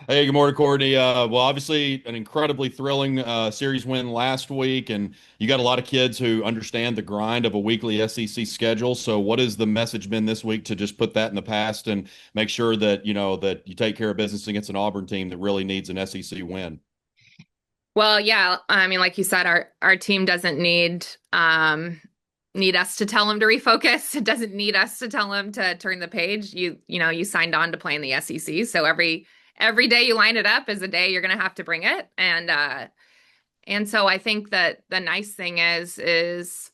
Hey, good morning, Courtney. Well, obviously, an incredibly thrilling series win last week, and you got a lot of kids who understand the grind of a weekly SEC schedule. So, what has the message been this week to just put that in the past and make sure that that you take care of business against an Auburn team that really needs an SEC win? Well, yeah, I mean, like you said, our team doesn't need us to tell them to refocus. It doesn't need us to tell them to turn the page. You signed on to play in the SEC, so every day you line it up is a day you're going to have to bring it. And so I think that the nice thing is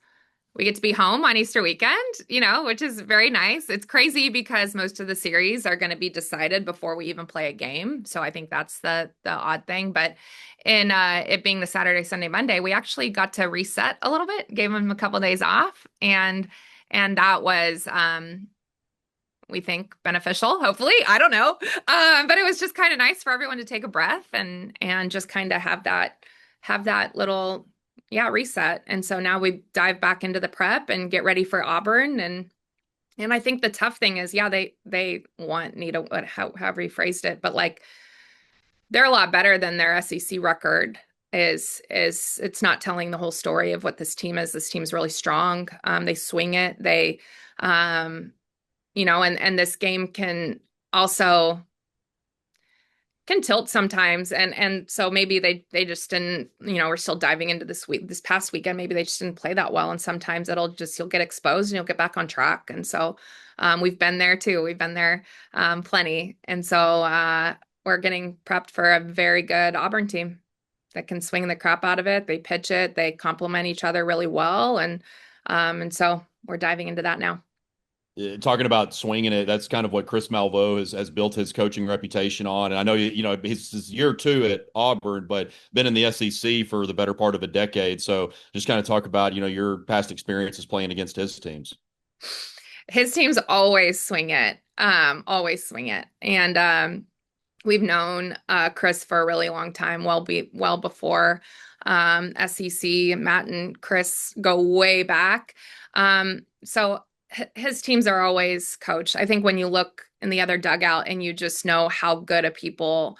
we get to be home on Easter weekend, which is very nice. It's crazy because most of the series are going to be decided before we even play a game. So I think that's the odd thing. But in it being the Saturday, Sunday, Monday, we actually got to reset a little bit, gave them a couple of days off, and that was we think beneficial, hopefully. I don't know. But it was just kind of nice for everyone to take a breath and just kind of have that little reset. And so now we dive back into the prep and get ready for Auburn. And I think the tough thing is, yeah, they need a however you phrased it, but like they're a lot better than their SEC record is it's not telling the whole story of what this team is. This team's really strong. They swing it. They and this game also can tilt sometimes, and so maybe they just didn't, we're still diving into this past weekend, maybe they just didn't play that well, and sometimes you'll get exposed and you'll get back on track. And so we've been there too. We've been there plenty. And so we're getting prepped for a very good Auburn team that can swing the crap out of it. They pitch it, they complement each other really well, and so we're diving into that now. Talking about swinging it, that's kind of what Chris Malveaux has built his coaching reputation on. And I know his year two at Auburn, but been in the SEC for the better part of a decade. So just kind of talk about your past experiences playing against his teams. His teams always swing it. And we've known Chris for a really long time, well before SEC. Matt and Chris go way back. So his teams are always coached. I think when you look in the other dugout and you just know how good of people,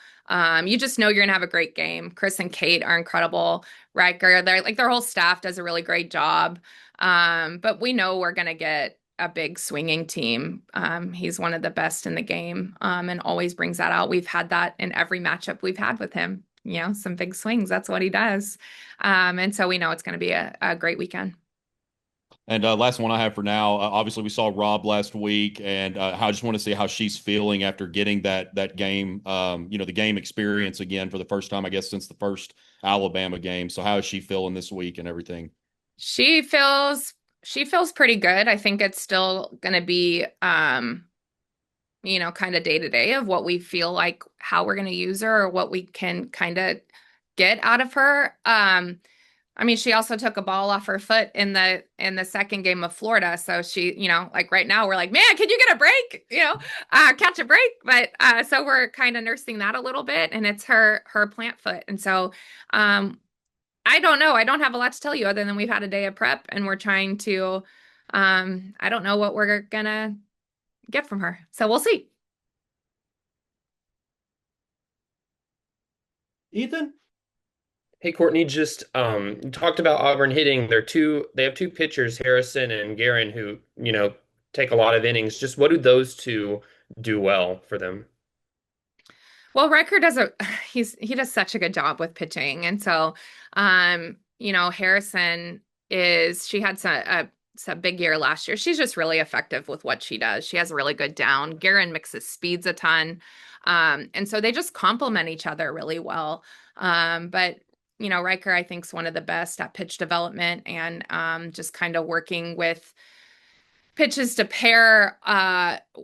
you just know you're gonna have a great game. Chris and Kate are incredible. Riker, their whole staff does a really great job. But we know we're gonna get a big swinging team. He's one of the best in the game, and always brings that out. We've had that in every matchup we've had with him. Some big swings. That's what he does. And so we know it's going to be a great weekend. And last one I have for now. Obviously, we saw Rob last week, and I just want to see how she's feeling after getting that game, the game experience again for the first time, I guess, since the first Alabama game. So how is she feeling this week and everything? She feels she feels pretty good. I think it's still going to be kind of day to day of what we feel like, how we're going to use her or what we can kind of get out of her. I mean, she also took a ball off her foot in the second game of Florida. So she, like right now we're like, man, can you get a break? Catch a break. But so we're kind of nursing that a little bit, and it's her plant foot. And so I don't know. I don't have a lot to tell you other than we've had a day of prep and we're trying to I don't know what we're gonna get from her. So we'll see. Ethan? Hey Courtney, just you talked about Auburn hitting. They have two pitchers, Harrison and Guerin, who, take a lot of innings. Just what do those two do well for them? Well, Riker does a he does such a good job with pitching. And so Harrison is she had a big year last year. She's just really effective with what she does. She has a really good down. Guerin mixes speeds a ton. And so they just complement each other really well. But Riker, I think, is one of the best at pitch development and just kind of working with pitches to pair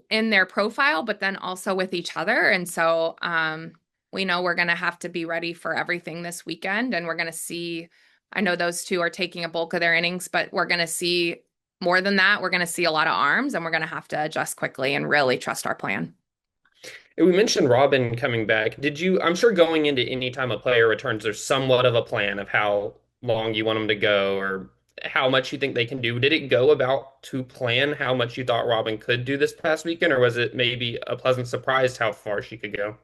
in their profile, but then also with each other. And so we know we're going to have to be ready for everything this weekend. And we're going to see, I know those two are taking a bulk of their innings, but we're going to see more than that. We're going to see a lot of arms, and we're going to have to adjust quickly and really trust our plan. We mentioned Robin coming back. I'm sure going into any time a player returns, there's somewhat of a plan of how long you want them to go or how much you think they can do. Did it go about to plan how much you thought Robin could do this past weekend, or was it maybe a pleasant surprise how far she could go?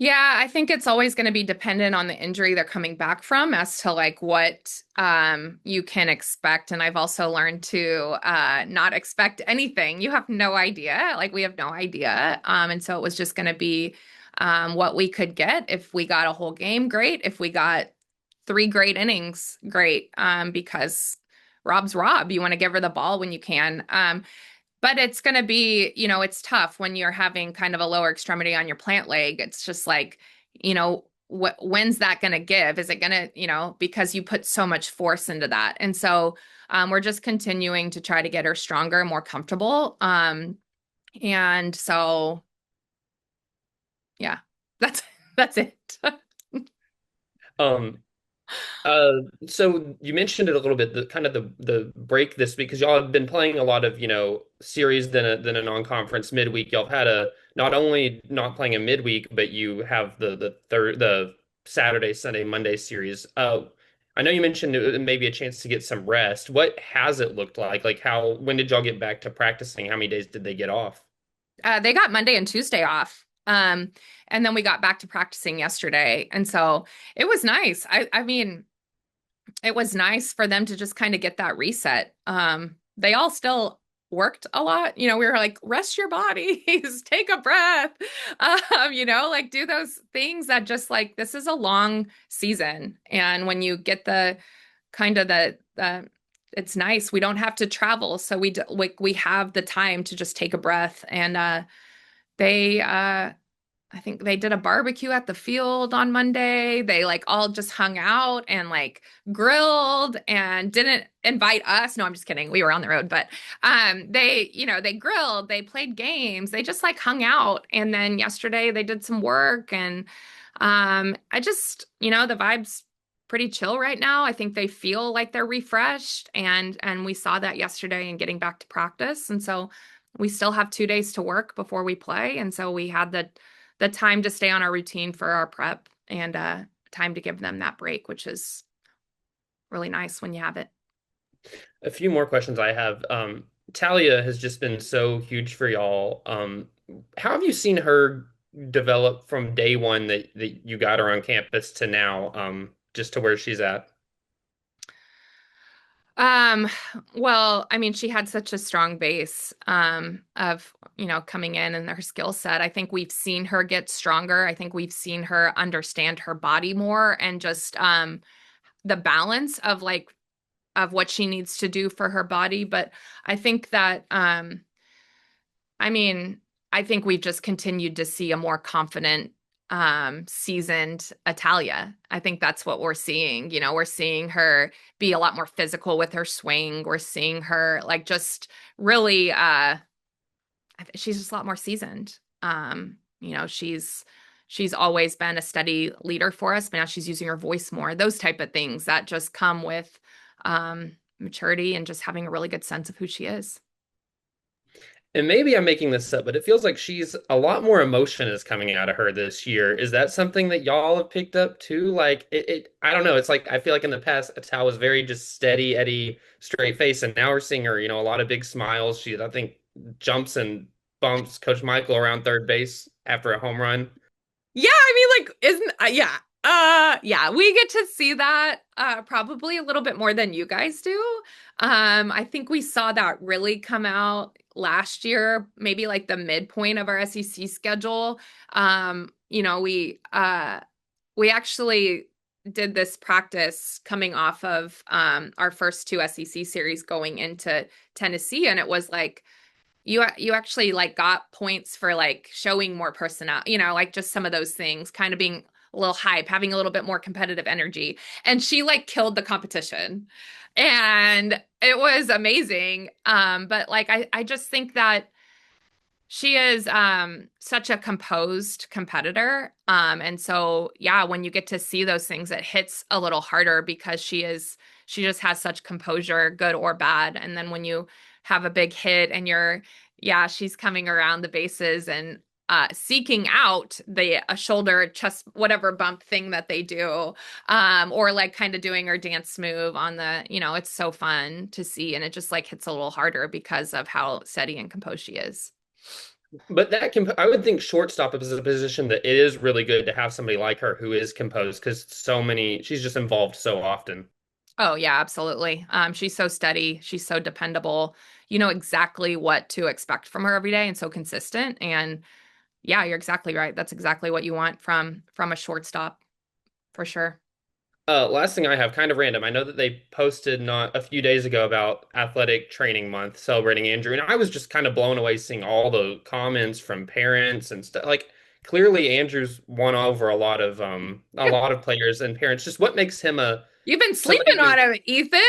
Yeah, I think it's always going to be dependent on the injury they're coming back from as to like what you can expect. And I've also learned to not expect anything. You have no idea. Like we have no idea. And so it was just going to be what we could get. If we got a whole game, great. If we got three great innings, great. Because Rob's Rob. You want to give her the ball when you can. But it's going to be, it's tough when you're having kind of a lower extremity on your plant leg. It's just like, when's that going to give? Is it going to, because you put so much force into that. And so we're just continuing to try to get her stronger, more comfortable. And so, yeah, that's, that's it. Um, so you mentioned it a little bit, the kind of the break this week because y'all have been playing a lot of, series than a non-conference midweek. Y'all have had a not only not playing a midweek, but you have the Saturday, Sunday, Monday series. I know you mentioned it may be a chance to get some rest. What has it looked like? Like when did y'all get back to practicing? How many days did they get off? They got Monday and Tuesday off. And then we got back to practicing yesterday. And so it was nice. I mean, it was nice for them to just kind of get that reset. They all still worked a lot. We were like, rest your bodies, take a breath, like do those things that just like, this is a long season. And when you get the kind of it's nice. We don't have to travel. So we have the time to just take a breath. And they, I think they did a barbecue at the field on Monday. They like all just hung out and like grilled and didn't invite us. No, I'm just kidding. We were on the road, but they grilled, they played games, they just like hung out. And then yesterday they did some work and I just, the vibe's pretty chill right now. I think they feel like they're refreshed and we saw that yesterday and getting back to practice. And so we still have 2 days to work before we play. And so we had the time to stay on our routine for our prep and time to give them that break, which is really nice when you have it. A few more questions I have. Talia has just been so huge for y'all. How have you seen her develop from day one that you got her on campus to now, just to where she's at? Um, well, I mean, she had such a strong base of, coming in and her skill set. I think we've seen her get stronger. I think we've seen her understand her body more and just the balance of what she needs to do for her body. But I think that I mean, I think we've just continued to see a more confident, seasoned Italia. I think that's what we're seeing. We're seeing her be a lot more physical with her swing. We're seeing her like just really, she's just a lot more seasoned. She's always been a steady leader for us, but now she's using her voice more. Those type of things that just come with maturity and just having a really good sense of who she is. And maybe I'm making this up, but it feels like she's a lot more emotion is coming out of her this year. Is that something that y'all have picked up too? Like I don't know. It's like I feel like in the past, Tal was very just steady, Eddie, straight face, and now we're seeing her, a lot of big smiles. She, I think, jumps and bumps Coach Michael around third base after a home run. Yeah, I mean, like, isn't yeah. Yeah, we get to see that probably a little bit more than you guys do. I think we saw that really come out last year, maybe like the midpoint of our SEC schedule. We actually did this practice coming off of our first two SEC series going into Tennessee, and it was like you actually like got points for like showing more personnel, like just some of those things, kind of being a little hype, having a little bit more competitive energy. And she like killed the competition. And it was amazing. But like I just think that she is such a composed competitor. And so yeah, when you get to see those things, it hits a little harder because she just has such composure, good or bad. And then when you have a big hit and yeah, she's coming around the bases and seeking out the a shoulder, chest, whatever bump thing that they do, or like kind of doing her dance move on it's so fun to see. And it just like hits a little harder because of how steady and composed she is. But that can, I would think shortstop is a position that it is really good to have somebody like her who is composed because she's just involved so often. Oh yeah, absolutely. She's so steady. She's so dependable. You know exactly what to expect from her every day and so consistent. And yeah, you're exactly right. That's exactly what you want from a shortstop for sure. Last thing I have, kind of random. I know that they posted not a few days ago about Athletic Training Month celebrating Andrew, and I was just kind of blown away seeing all the comments from parents and stuff. Like clearly, Andrew's won over a lot of players and parents. Just what makes him a You've been somebody sleeping on him, Ethan.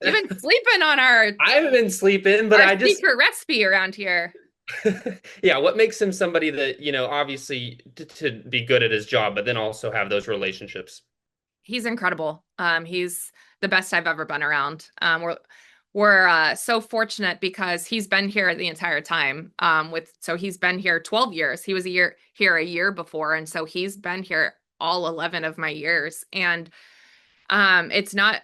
You've who's been sleeping on our I haven't been sleeping, but our I just secret recipe around here. yeah, what makes him somebody that, obviously to be good at his job, but then also have those relationships. He's incredible. He's the best I've ever been around. We're so fortunate because he's been here the entire time. So he's been here 12 years. He was a year before, and so he's been here all 11 of my years. And it's not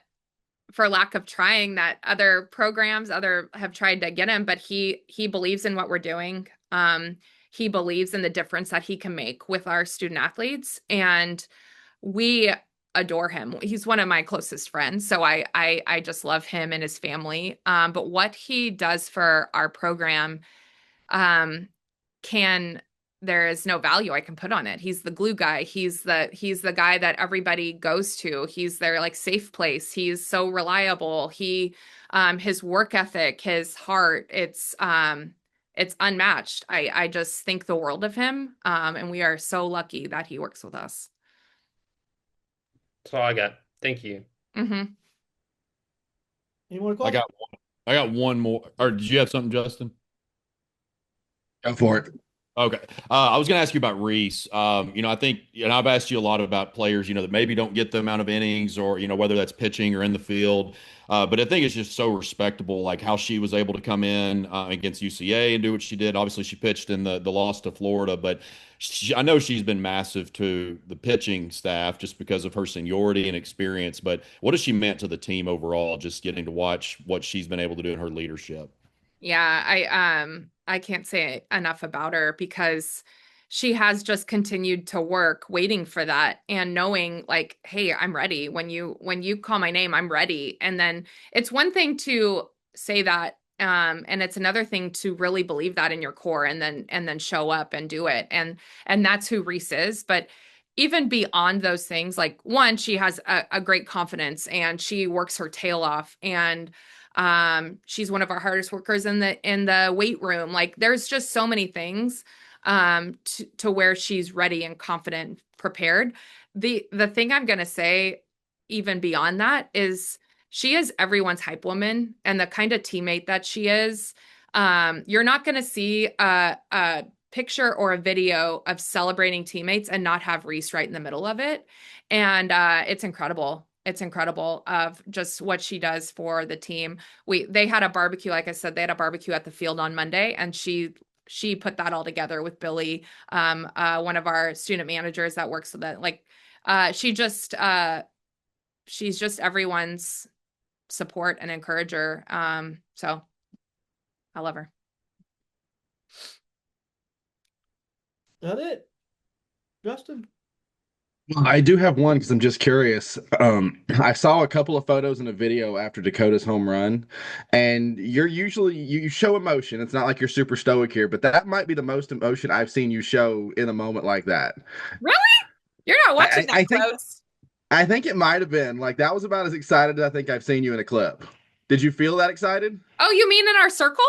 for lack of trying that other programs other have tried to get him, but he believes in what we're doing. He believes in the difference that he can make with our student athletes, and we adore him. He's one of my closest friends, so I just love him and his family. But what he does for our program, um, can there is no value I can put on it. He's the glue guy. He's the guy that everybody goes to. He's their like safe place. He's so reliable. His work ethic, his heart, it's unmatched. I just think the world of him. And we are so lucky that he works with us. That's all I got. Thank you. Hmm. Any more I questions? got I got one more. Or did you have something, Justin? Go for it. Okay. I was going to ask you about Reese. I think, and I've asked you a lot about players, that maybe don't get the amount of innings or, whether that's pitching or in the field. But I think it's just so respectable, like how she was able to come in against UCA and do what she did. Obviously, she pitched in the loss to Florida, but I know she's been massive to the pitching staff just because of her seniority and experience. But what has she meant to the team overall, just getting to watch what she's been able to do in her leadership? Yeah, I can't say enough about her because she has just continued to work waiting for that and knowing like, hey, I'm ready. When you call my name, I'm ready. And then it's one thing to say that, and it's another thing to really believe that in your core and then show up and do it. And that's who Reese is. But even beyond those things, like one, she has a great confidence and she works her tail off, and she's one of our hardest workers in the weight room. Like there's just so many things to where she's ready and confident, prepared. The thing I'm gonna say, even beyond that, is she is everyone's hype woman and the kind of teammate that she is. You're not gonna see a picture or a video of celebrating teammates and not have Reese right in the middle of it. And it's incredible. It's incredible of just what she does for the team. They had a barbecue, like I said, they had a barbecue at the field on Monday, and she put that all together with Billy, one of our student managers that works with it. Like she's just everyone's support and encourager. So I love her. That it, Justin? I do have one because I'm just curious. I saw a couple of photos and a video after Dakota's home run, and you show emotion. It's not like you're super stoic here, but that might be the most emotion I've seen you show in a moment like that. Really? You're not watching that I think close. I think it might have been like that was about as excited as I think I've seen you in a clip. Did you feel that excited? Oh, you mean in our circle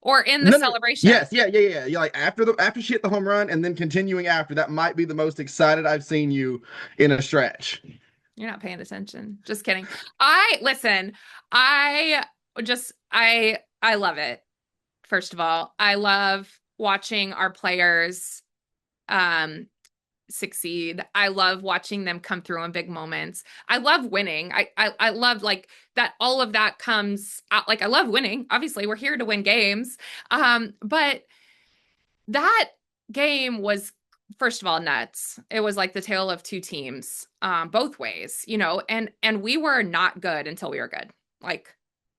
or in the No, no. celebration? Yes, yeah. Yeah, like after she hit the home run and then continuing after, that might be the most excited I've seen you in a stretch. You're not paying attention. Just kidding. I listen. I I love it. First of all, I love watching our players um succeed. I love watching them come through in big moments. I love winning. I love like that all of that comes out. Like I love winning. Obviously, we're here to win games. But that game was, first of all, nuts. It was like the tale of two teams, both ways, and we were not good until we were good. Like,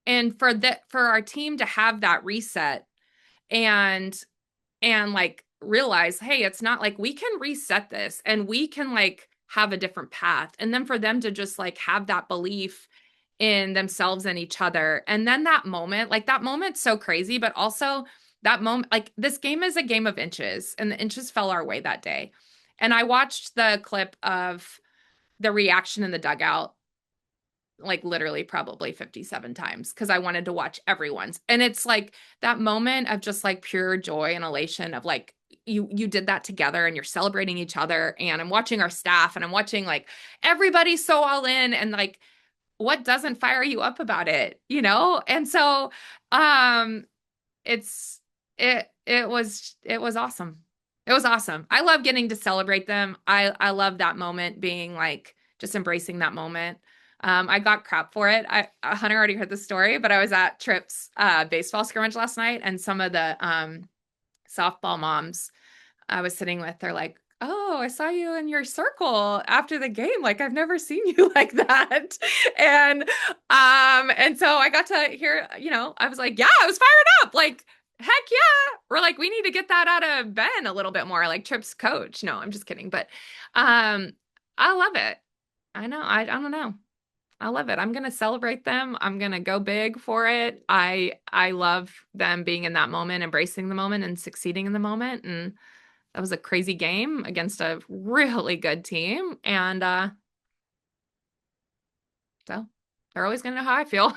and for our team to have that reset and like realize, hey, it's not like we can reset this and we can like have a different path. And then for them to just like have that belief in themselves and each other. And then that moment, like that moment's so crazy, but also that moment, like this game is a game of inches, and the inches fell our way that day. And I watched the clip of the reaction in the dugout like literally probably 57 times because I wanted to watch everyone's. And it's like that moment of just like pure joy and elation of like you did that together and you're celebrating each other. And I'm watching our staff and I'm watching like everybody's so all in, and like what doesn't fire you up about it, you know? And so um it's it was awesome. It was awesome. I love getting to celebrate them. I love that moment being like just embracing that moment. I got crap for it. Hunter already heard the story, but I was at Tripp's baseball scrimmage last night, and some of the softball moms I was sitting with, they're like, "Oh, I saw you in your circle after the game. Like I've never seen you like that." And so I got to hear, you know, I was like, "Yeah, I was fired up. Like heck yeah." We're like, "We need to get that out of Ben a little bit more, like Tripp's coach." No, I'm just kidding, but I love it. I know. I don't know. I love it. I'm going to celebrate them. I'm going to go big for it. I love them being in that moment, embracing the moment and succeeding in the moment. And that was a crazy game against a really good team. And so they're always going to know how I feel.